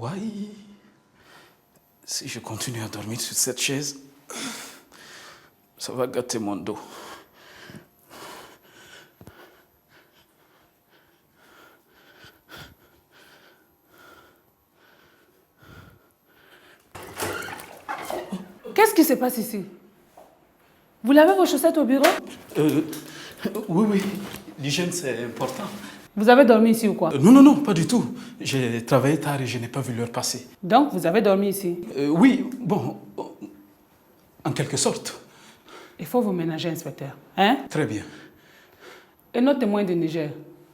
Ouais. Si je continue à dormir sur cette chaise, ça va gâter mon dos. Qu'est-ce qui se passe ici? Vous lavez vos chaussettes au bureau? Oui. L'hygiène, c'est important. Vous avez dormi ici ou quoi? Non, pas du tout. J'ai travaillé tard et je n'ai pas vu l'heure passer. Donc, vous avez dormi ici? Oui, bon, en quelque sorte. Il faut vous ménager, inspecteur. Hein? Très bien. Et notre témoin de Niger.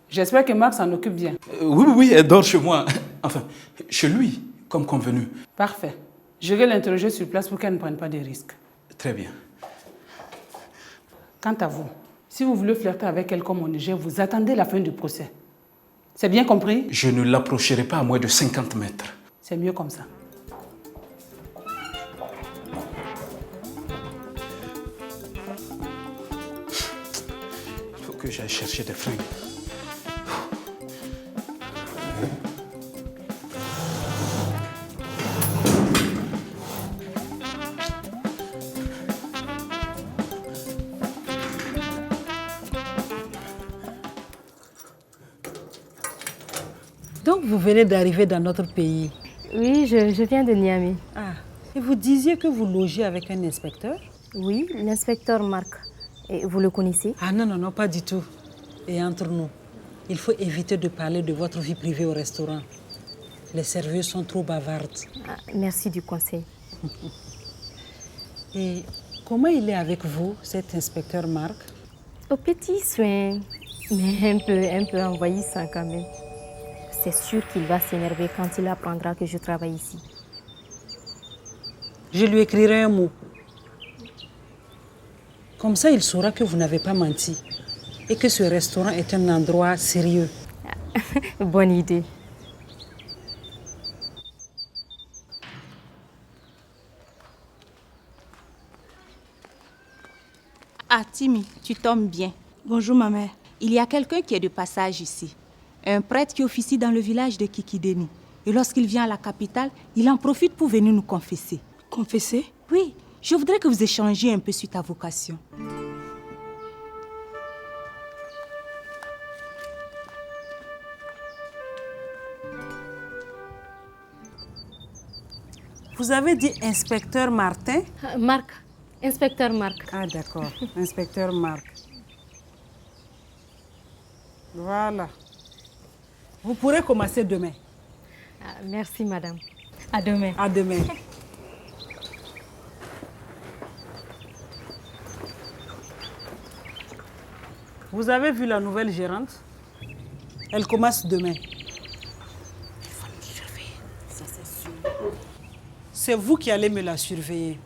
J'espère que Marc s'en occupe bien. Oui, elle dort chez moi. Enfin, chez lui, comme convenu. Parfait. Je vais l'interroger sur place pour qu'elle ne prenne pas de risques. Très bien. Quant à vous, si vous voulez flirter avec elle comme au Niger, vous attendez la fin du procès. C'est bien compris? Je ne l'approcherai pas à moins de 50 mètres. C'est mieux comme ça. Il faut que j'aille chercher des fringues. Donc vous venez d'arriver dans notre pays. Oui, je viens de Niamey. Ah, et vous disiez que vous logez avec un inspecteur? Oui, l'inspecteur Marc. Et vous le connaissez? Ah non, pas du tout. Et entre nous, il faut éviter de parler de votre vie privée au restaurant. Les serveuses sont trop bavardes. Ah, merci du conseil. Et comment il est avec vous, cet inspecteur Marc? Au petit soin, mais un peu envahissant quand même. C'est sûr qu'il va s'énerver quand il apprendra que je travaille ici. Je lui écrirai un mot. Comme ça, il saura que vous n'avez pas menti et que ce restaurant est un endroit sérieux. Bonne idée. Ah, Timmy, tu tombes bien. Bonjour, ma mère. Il y a quelqu'un qui est de passage ici. Un prêtre qui officie dans le village de Kikideni. Et lorsqu'il vient à la capitale, il en profite pour venir nous confesser. Confesser? Oui, je voudrais que vous échangiez un peu sur ta vocation. Vous avez dit inspecteur Martin? Marc, inspecteur Marc. Ah d'accord, inspecteur Marc. Voilà. Vous pourrez commencer demain. Ah, merci, madame. À demain. À demain. Vous avez vu la nouvelle gérante? Elle commence demain. Il faut me surveiller, ça c'est sûr. C'est vous qui allez me la surveiller.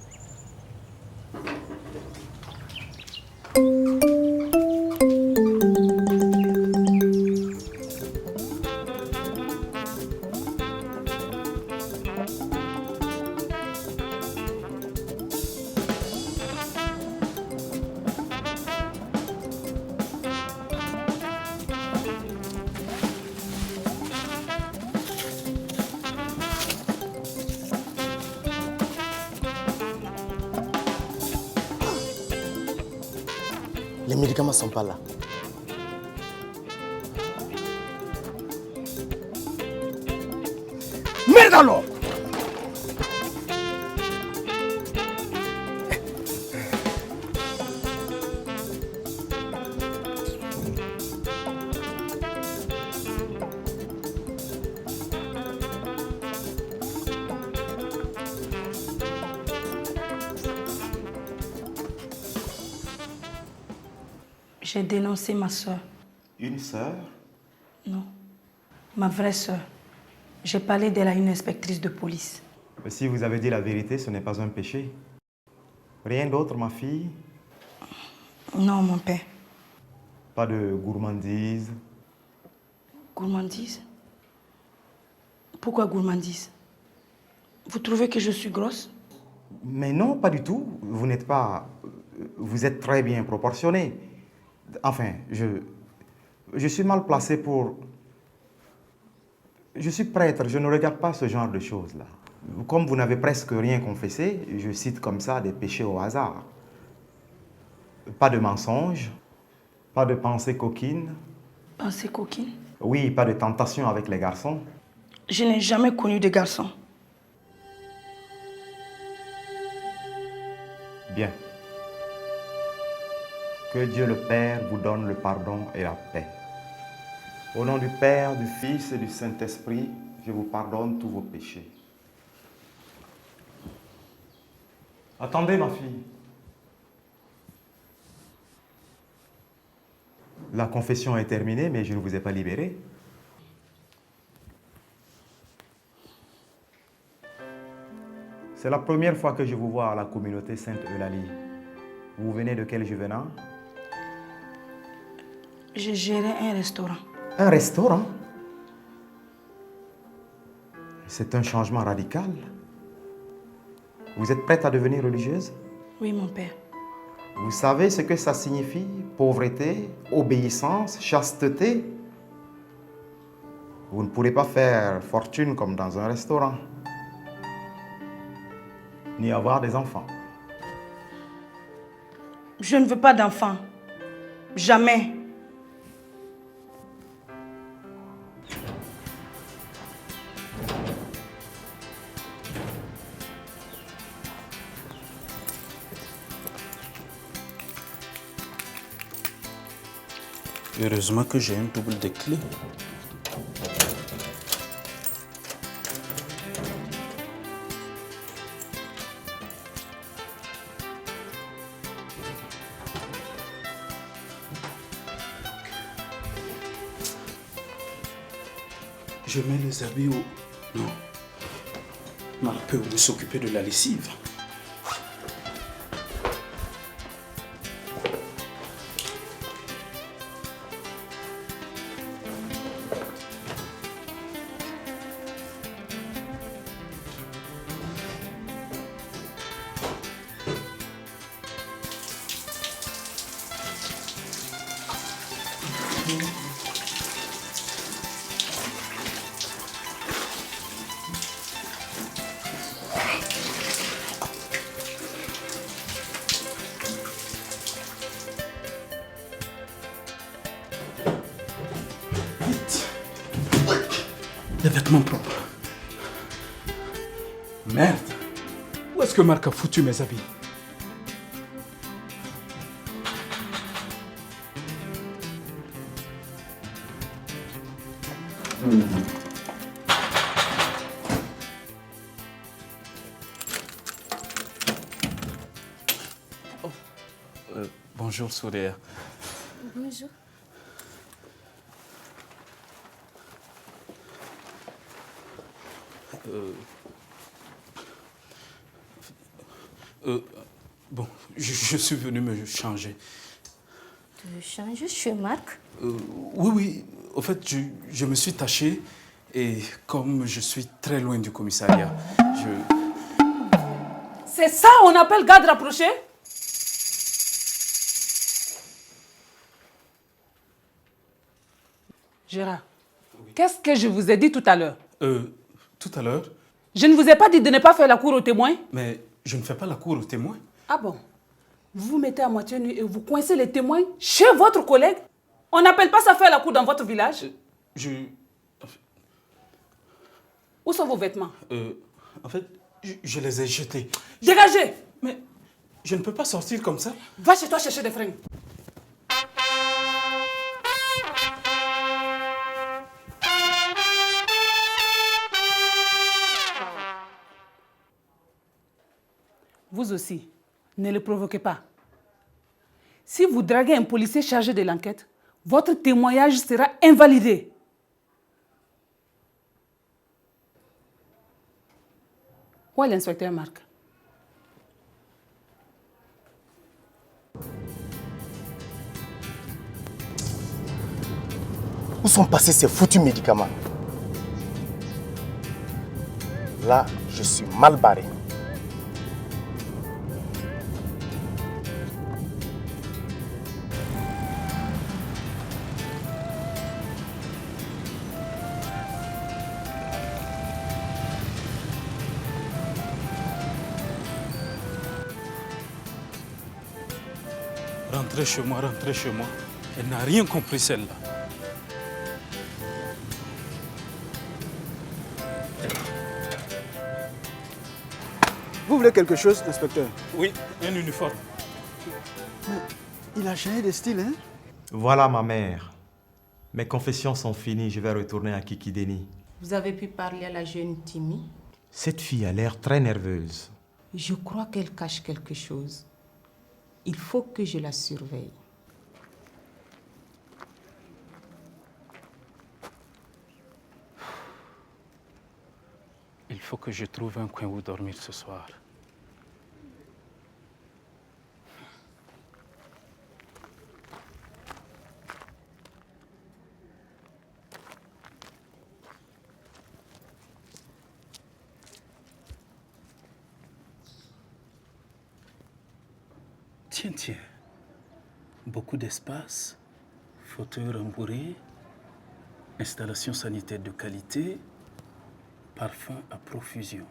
Les médicaments ne sont pas là. Merde alors! J'ai dénoncé ma soeur. Une sœur? Non, ma vraie soeur. J'ai parlé d'elle à une inspectrice de police. Mais si vous avez dit la vérité, ce n'est pas un péché. Rien d'autre, ma fille? Non, mon père. Pas de gourmandise? Gourmandise? Pourquoi gourmandise? Vous trouvez que je suis grosse? Mais non, pas du tout. Vous n'êtes pas... Vous êtes très bien proportionné. Enfin, je suis mal placé pour... Je suis prêtre, je ne regarde pas ce genre de choses-là. Comme vous n'avez presque rien confessé, je cite comme ça des péchés au hasard. Pas de mensonges, pas de pensées coquines. Pensée coquine? Oui, pas de tentation avec les garçons. Je n'ai jamais connu de garçon. Bien. Que Dieu le Père vous donne le pardon et la paix. Au nom du Père, du Fils et du Saint-Esprit, je vous pardonne tous vos péchés. Attendez, ma fille. La confession est terminée, mais je ne vous ai pas libéré. C'est la première fois que je vous vois à la communauté Sainte-Eulalie. Vous venez de quel juvénat? Je gérais un restaurant. Un restaurant? C'est un changement radical. Vous êtes prête à devenir religieuse? Oui, mon père. Vous savez ce que ça signifie? Pauvreté, obéissance, chasteté? Vous ne pourrez pas faire fortune comme dans un restaurant, ni avoir des enfants. Je ne veux pas d'enfant. Jamais. Heureusement que j'ai un double de clés. Je mets les habits au... Non. Marc peut s'occuper de la lessive. Les vêtements propres. Merde. Où est-ce que Marc a foutu mes habits? Oh. Bonjour, Souria. Bonjour. Bon, je suis venu me changer. Tu changes chez Marc? Oui, au fait, je me suis taché et comme je suis très loin du commissariat, C'est ça on appelle garde rapproché? Gérard, qu'est-ce que je vous ai dit tout à l'heure? Tout à l'heure, Je ne vous ai pas dit de ne pas faire la cour aux témoins? mais je ne fais pas la cour aux témoins. Ah bon? Vous vous mettez à moitié nu et vous coincez les témoins chez votre collègue? On n'appelle pas ça faire la cour dans votre village? Où sont vos vêtements? En fait, je les ai jetés. Dégagez! Mais je ne peux pas sortir comme ça. Va chez toi chercher des fringues. Vous aussi, ne le provoquez pas. Si vous draguez un policier chargé de l'enquête, votre témoignage sera invalidé. Où est l'inspecteur Marc? Où sont passés ces foutus médicaments? Là, je suis mal barré. Rentrez chez moi, rentrez chez moi. Elle n'a rien compris, celle-là. Vous voulez quelque chose, inspecteur? Oui, un uniforme. Il a changé de style, hein? Voilà ma mère. Mes confessions sont finies, je vais retourner à Kikideni. Vous avez pu parler à la jeune Timmy? Cette fille a l'air très nerveuse. Je crois qu'elle cache quelque chose. Il faut que je la surveille. Il faut que je trouve un coin où dormir ce soir. Tiens, tiens. Beaucoup d'espace, fauteuil rembourré, installation sanitaire de qualité, parfum à profusion.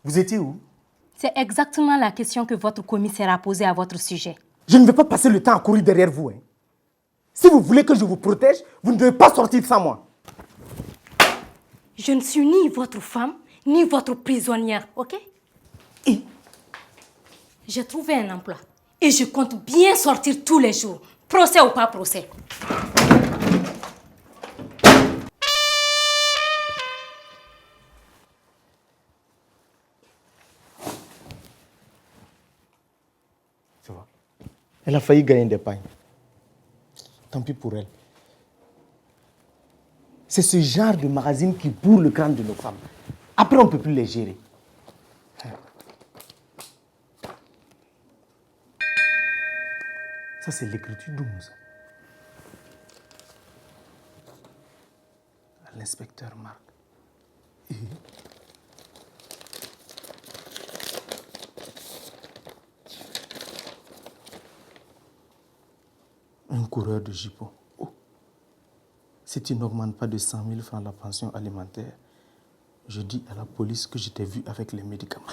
Vous étiez où? C'est exactement la question que votre commissaire a posée à votre sujet. Je ne vais pas passer le temps à courir derrière vous. Hein. Si vous voulez que je vous protège, vous ne devez pas sortir sans moi. Je ne suis ni votre femme, ni votre prisonnière, ok? J'ai trouvé un emploi et je compte bien sortir tous les jours, procès ou pas procès. Tu vois, elle a failli gagner des pagnes. Tant pis pour elle. C'est ce genre de magazine qui bourre le crâne de nos femmes. Après, on ne peut plus les gérer. Ça, c'est l'écriture 12. À l'inspecteur Marc. Un coureur de jupons. Oh. Si tu n'augmentes pas de 100 000 francs la pension alimentaire, je dis à la police que je t'ai vu avec les médicaments.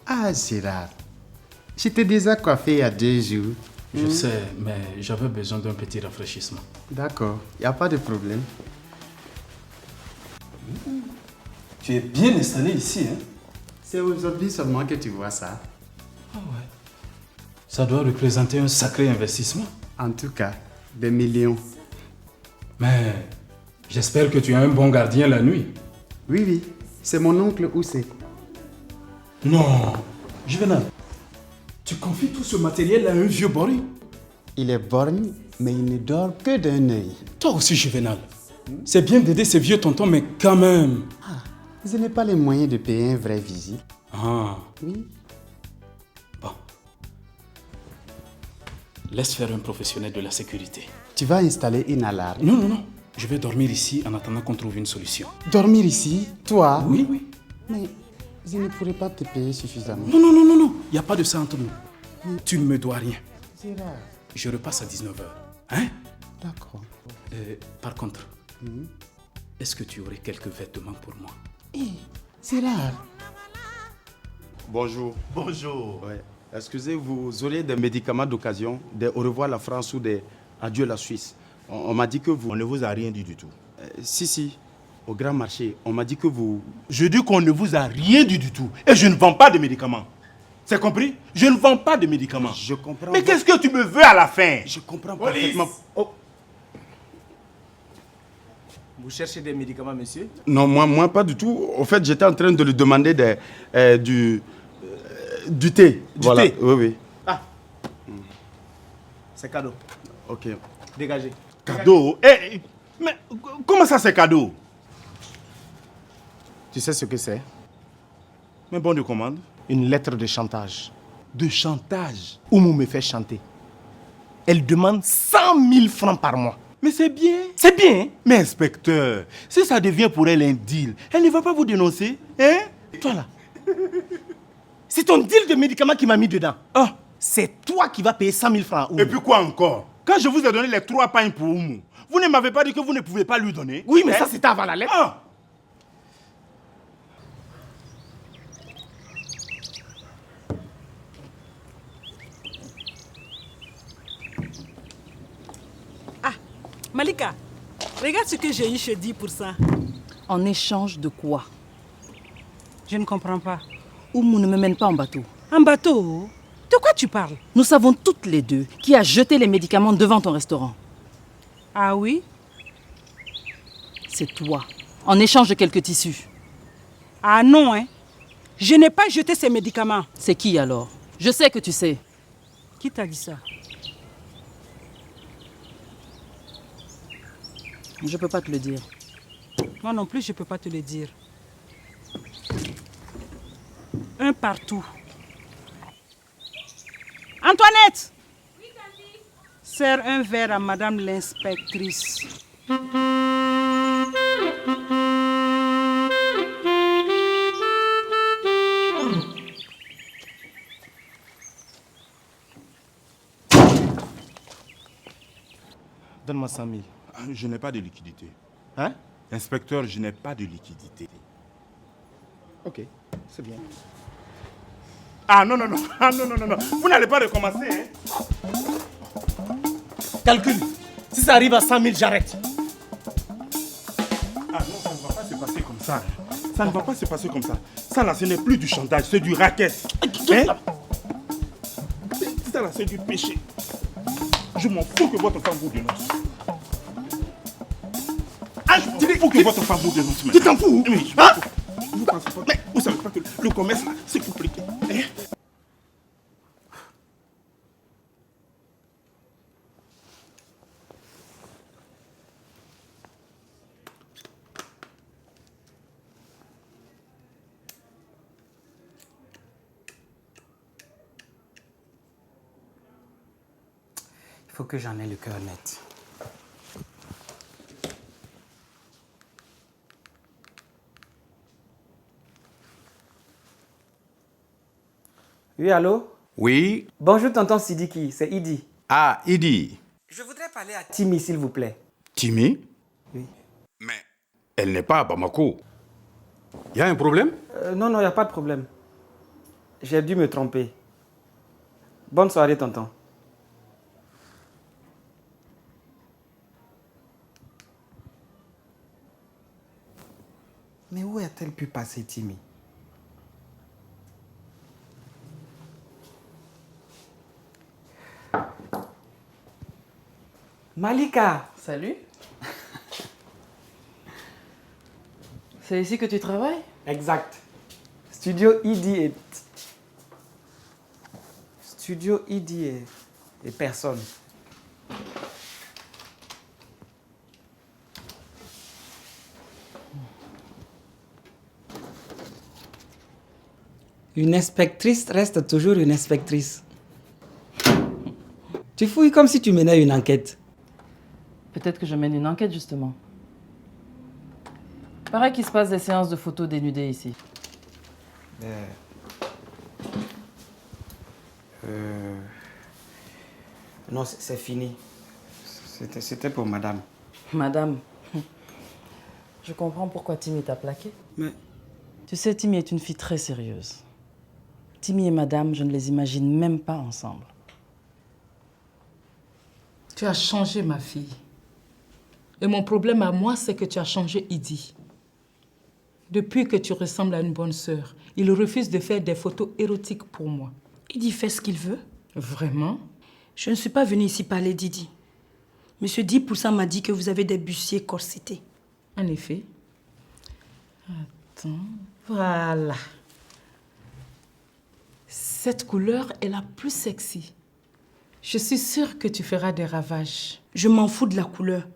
Ah, Gérard, je t'ai déjà coiffé il y a 2 jours. Je sais, mais j'avais besoin d'un petit rafraîchissement. D'accord, il n'y a pas de problème. Tu es bien installé ici, hein? C'est aujourd'hui seulement que tu vois ça. Ah ouais. Ça doit représenter un sacré investissement. En tout cas, des millions. Mais j'espère que tu as un bon gardien la nuit. Oui, oui, c'est mon oncle Oussé. Non, Juvenal, tu confies tout ce matériel à un vieux boré? Il est borgne, mais il ne dort que d'un œil. Toi aussi, Juvenal. C'est bien d'aider ces vieux tontons, mais quand même. Ah, je n'ai pas les moyens de payer un vrai visite. Ah. Oui. Bon. Laisse faire un professionnel de la sécurité. Tu vas installer une alarme. Non, non, non. Je vais dormir ici en attendant qu'on trouve une solution. Dormir ici, toi? Oui, oui. Mais je ne pourrai pas te payer suffisamment. Non, non, non, non, non. Il n'y a pas de ça entre nous. Tu ne me dois rien. Gérard. Je repasse à 19h. Hein? D'accord. Par contre, est-ce que tu aurais quelques vêtements pour moi? Gérard. Bonjour. Bonjour. Ouais. Excusez, vous auriez des médicaments d'occasion, des au revoir la France ou des adieu la Suisse. On m'a dit que vous... On ne vous a rien dit du tout. Si, au grand marché, on m'a dit que vous... Je dis qu'on ne vous a rien dit du tout. Et je ne vends pas de médicaments. C'est compris? Je ne vends pas de médicaments. Je comprends. Mais qu'est-ce que tu me veux à la fin? Je comprends Police. parfaitement. Oh. Vous cherchez des médicaments, monsieur? Non, moi pas du tout. Au fait, j'étais en train de lui demander du thé. Du thé? Oui, oui. Ah. C'est cadeau. Ok. Dégagez. Cadeau? Mais comment ça c'est cadeau? Tu sais ce que c'est? Mais bon de commande. Une lettre de chantage. De chantage? Oumou me fait chanter. Elle demande 100 000 francs par mois. Mais c'est bien. C'est bien, hein? Mais inspecteur, si ça devient pour elle un deal, elle ne va pas vous dénoncer, hein? Toi là, c'est ton deal de médicaments qui m'a mis dedans. Ah. C'est toi qui vas payer 100 000 francs à Oumou. Et puis quoi encore? Quand je vous ai donné les 3 pains pour Oumou, vous ne m'avez pas dit que vous ne pouvez pas lui donner? Oui, mais hein? ça c'était avant la lettre. Ah. Malika, regarde ce que j'ai eu chez 10%. En échange de quoi? Je ne comprends pas. Oumou ne me mène pas en bateau. En bateau? De quoi tu parles? Nous savons toutes les deux qui a jeté les médicaments devant ton restaurant. Ah oui? C'est toi, en échange de quelques tissus. Ah non, hein? Je n'ai pas jeté ces médicaments. C'est qui alors? Je sais que tu sais. Qui t'a dit ça? Je ne peux pas te le dire. Moi non plus, je ne peux pas te le dire. Un partout. Antoinette! Oui, Candy. Sers un verre à madame l'inspectrice. Donne-moi 100 000. Je n'ai pas de liquidité. Hein? Inspecteur, je n'ai pas de liquidité. Ok, c'est bien. Ah non, non, non. Ah non, non, non, non. Vous n'allez pas recommencer, hein? Calcule. Si ça arrive à 100 000, j'arrête. Ah non, ça ne va pas se passer comme ça. Ça ne va pas se passer comme ça. Ça là, ce n'est plus du chantage, c'est du racket. Hein? Ça là, c'est du péché. Je m'en fous que votre femme vous dénonce. Ah, je m'en fous que votre femme vous dénonce. Tu t'en fous? Oui, je m'en fous. Vous pensez pas, mais vous savez pas que le commerce là, c'est compliqué. Hein? Il faut que j'en ai le cœur net. Oui, allô? Oui. Bonjour, tonton Sidiki, c'est Idi. Ah, Idi. Je voudrais parler à Timmy, s'il vous plaît. Timmy? Oui. Mais elle n'est pas à Bamako. Il y a un problème? Non, non, il n'y a pas de problème. J'ai dû me tromper. Bonne soirée, tonton. Mais où a-t-elle pu passer, Timmy? Malika! Salut. C'est ici que tu travailles? Exact. Studio Idi et personne. Une inspectrice reste toujours une inspectrice. Tu fouilles comme si tu menais une enquête. Peut-être que je mène une enquête, justement. Paraît qu'il se passe des séances de photos dénudées ici. Non, c'est fini. C'était pour madame. Madame, je comprends pourquoi Timmy t'a plaqué. Mais... Tu sais, Timmy est une fille très sérieuse. Timmy et madame, je ne les imagine même pas ensemble. Tu as changé, ma fille. Et mon problème à moi, c'est que tu as changé Idi. Depuis que tu ressembles à une bonne sœur, il refuse de faire des photos érotiques pour moi. Idi fait ce qu'il veut. Vraiment? Je ne suis pas venue ici parler d'Idi. Monsieur 10% m'a dit que vous avez des bustiers corsetés. En effet. Attends. Voilà. Cette couleur est la plus sexy. Je suis sûre que tu feras des ravages. Je m'en fous de la couleur.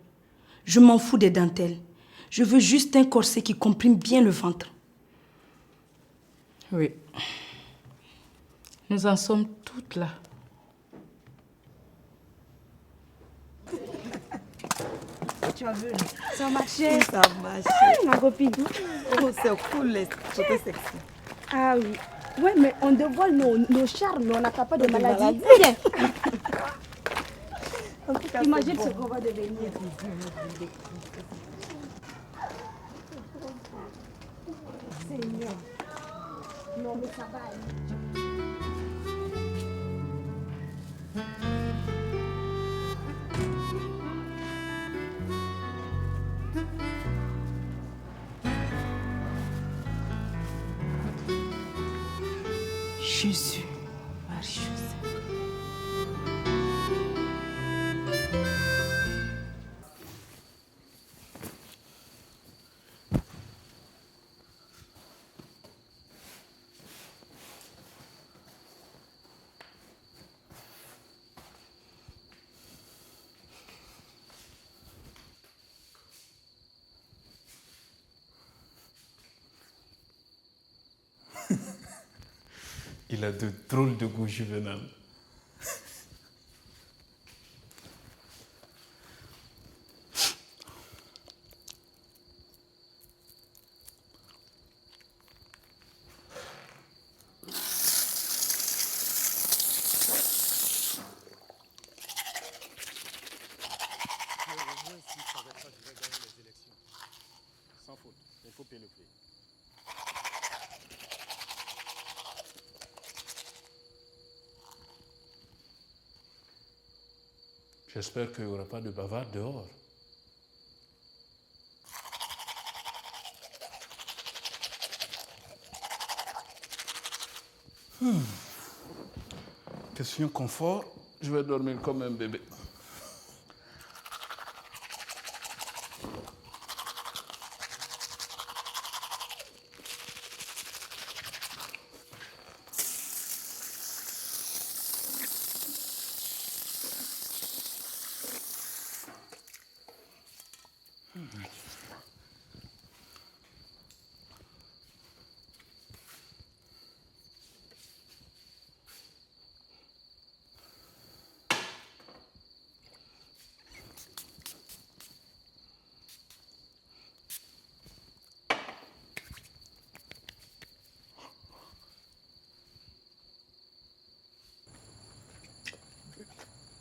Je m'en fous des dentelles. Je veux juste un corset qui comprime bien le ventre. Oui. Nous en sommes toutes là. Tu as vu, ça a marché. Ça a marché. Ma copine. Oh, c'est cool, les photos sexy. Ah oui. Ouais, mais on dévoile nos charmes, mais on n'a pas de maladie. Viens. Imagine ce qu'on va devenir. Seigneur. Non, mais ça va aller. Jésus, Marie-Joseph. Il a de drôles de goût juvénal. Sans faute, il faut payer le prix. J'espère qu'il n'y aura pas de bavard dehors. Question confort, je vais dormir comme un bébé.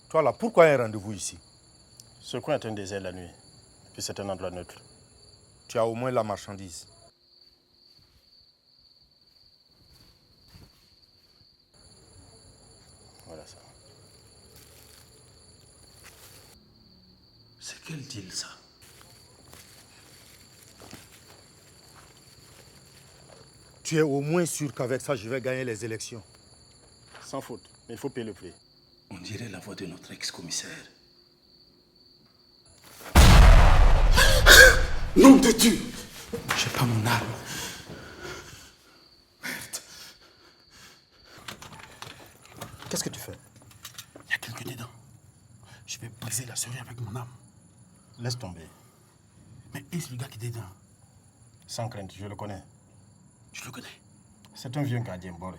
Toi là, pourquoi un rendez-vous ici? Ce coin est un désert la nuit, puis c'est un endroit neutre. Tu as au moins la marchandise. Voilà ça. C'est quel deal ça? Tu es au moins sûr qu'avec ça, je vais gagner les élections. Sans faute, mais il faut payer le prix. On dirait la voix de notre ex-commissaire. Nom de Dieu! J'ai pas mon arme. Merde. Qu'est-ce que tu fais? Il y a quelqu'un dedans. Je vais briser la serrure avec mon arme. Laisse tomber. Mais est-ce le gars qui est dedans? Sans crainte, je le connais. Je le connais. C'est un vieux gardien, Boré.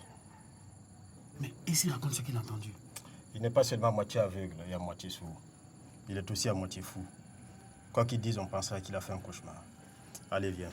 Mais est-ce qu'il raconte ce qu'il a entendu? Il n'est pas seulement à moitié aveugle et à moitié sourd. Il est aussi à moitié fou. Quoi qu'il dise, on pensera qu'il a fait un cauchemar. Allez, viens.